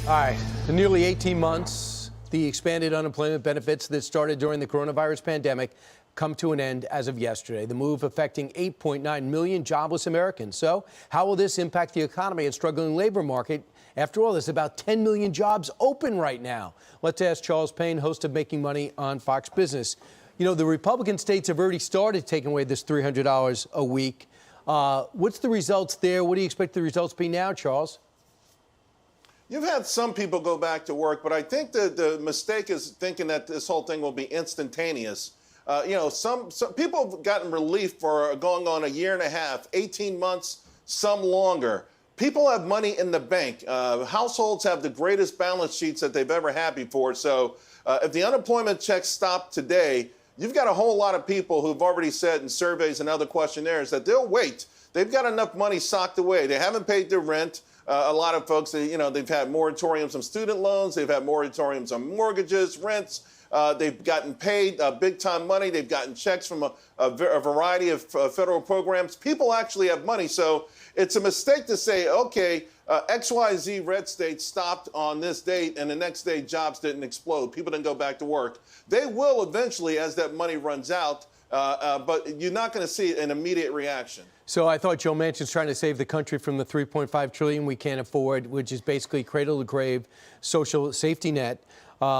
All right, in nearly 18 months, the expanded unemployment benefits that started during the coronavirus pandemic come to an end as of yesterday. The move affecting 8.9 million jobless Americans. So how will this impact the economy and struggling labor market? After all, there's about 10 million jobs open right now. Let's ask Charles Payne, host of Making Money on Fox Business. You know, the Republican states have already started taking away this $300 a week. What's the results there? What do you expect the results to be now, Charles? You've had some people go back to work, but I think the mistake is thinking that this whole thing will be instantaneous. Some people have gotten relief for going on a year and a half, 18 months, some longer. People have money in the bank. Households have the greatest balance sheets that they've ever had before. So if the unemployment checks stop today, you've got a whole lot of people who've already said in surveys and other questionnaires that they'll wait. They've got enough money socked away. They haven't paid their rent. A lot of folks, they've had moratoriums on student loans. They've had moratoriums on mortgages, rents. They've gotten paid big-time money. They've gotten checks from a variety of federal programs. People actually have money. So it's a mistake to say, okay, XYZ red state stopped on this date, and the next day jobs didn't explode. People didn't go back to work. They will eventually as that money runs out, but you're not going to see an immediate reaction. So I thought Joe Manchin's trying to save the country from the $3.5 trillion we can't afford, which is basically cradle to grave social safety net,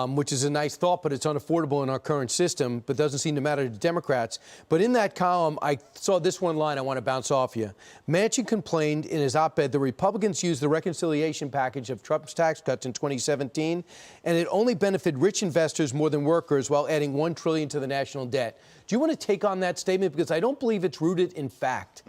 which is a nice thought, but it's unaffordable in our current system, but doesn't seem to matter to Democrats. But in that column, I saw this one line I want to bounce off you. Manchin complained in his op-ed the Republicans used the reconciliation package of Trump's tax cuts in 2017, and it only benefited rich investors more than workers while adding $1 trillion to the national debt. Do you want to take on that statement? Because I don't believe it's rooted in fact.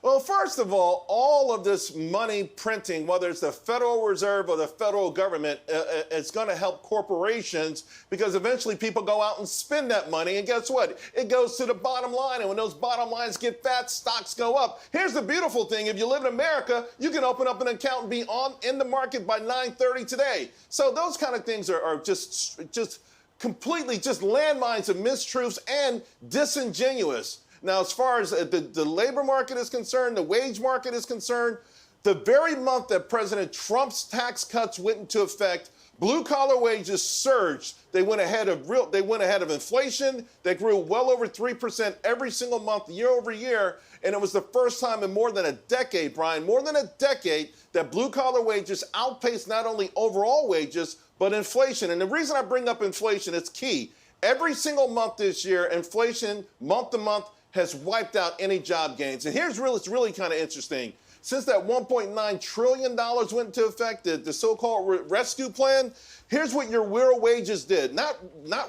Well, first of all of this money printing, whether it's the Federal Reserve or the federal government, it's going to help corporations because eventually people go out and spend that money. And guess what? It goes to the bottom line. And when those bottom lines get fat, stocks go up. Here's the beautiful thing. If you live in America, you can open up an account and be in the market by 9:30 today. So those kind of things are just completely just landmines of mistruths and disingenuous. Now, as far as the labor market is concerned, the wage market is concerned, the very month that President Trump's tax cuts went into effect, blue-collar wages surged. They went ahead of inflation. They grew well over 3% every single month, year over year. And it was the first time in more than a decade, Brian, more than a decade, that blue-collar wages outpaced not only overall wages, but inflation. And the reason I bring up inflation, it's key. Every single month this year, inflation, month to month, has wiped out any job gains. And here's it's really kind of interesting. Since that $1.9 trillion went into effect, the so-called rescue plan, here's what your real wages did. Not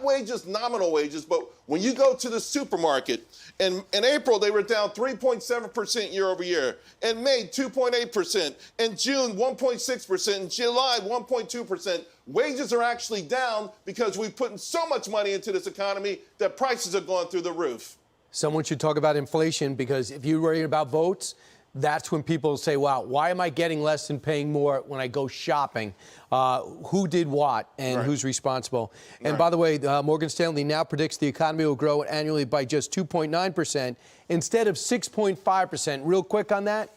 wages, nominal wages, but when you go to the supermarket, in April, they were down 3.7% year over year. In May, 2.8%. In June, 1.6%. In July, 1.2%. Wages are actually down because we've put so much money into this economy that prices are going through the roof. Someone should talk about inflation, because if you're worried about votes, that's when people say, wow, why am I getting less and paying more when I go shopping? Who did what and who's responsible? And by the way, Morgan Stanley now predicts the economy will grow annually by just 2.9% instead of 6.5%. Real quick on that.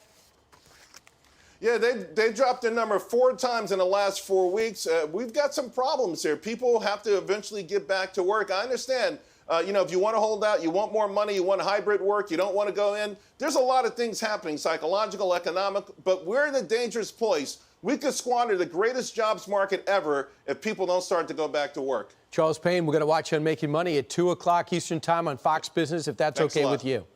Yeah, they dropped their number 4 times in the last 4 weeks. We've got some problems here. People have to eventually get back to work. I understand. If you want to hold out, you want more money, you want hybrid work, you don't want to go in. There's a lot of things happening, psychological, economic, but we're in a dangerous place. We could squander the greatest jobs market ever if people don't start to go back to work. Charles Payne, we're going to watch you on Making Money at 2 o'clock Eastern Time on Fox Business, if that's okay with you.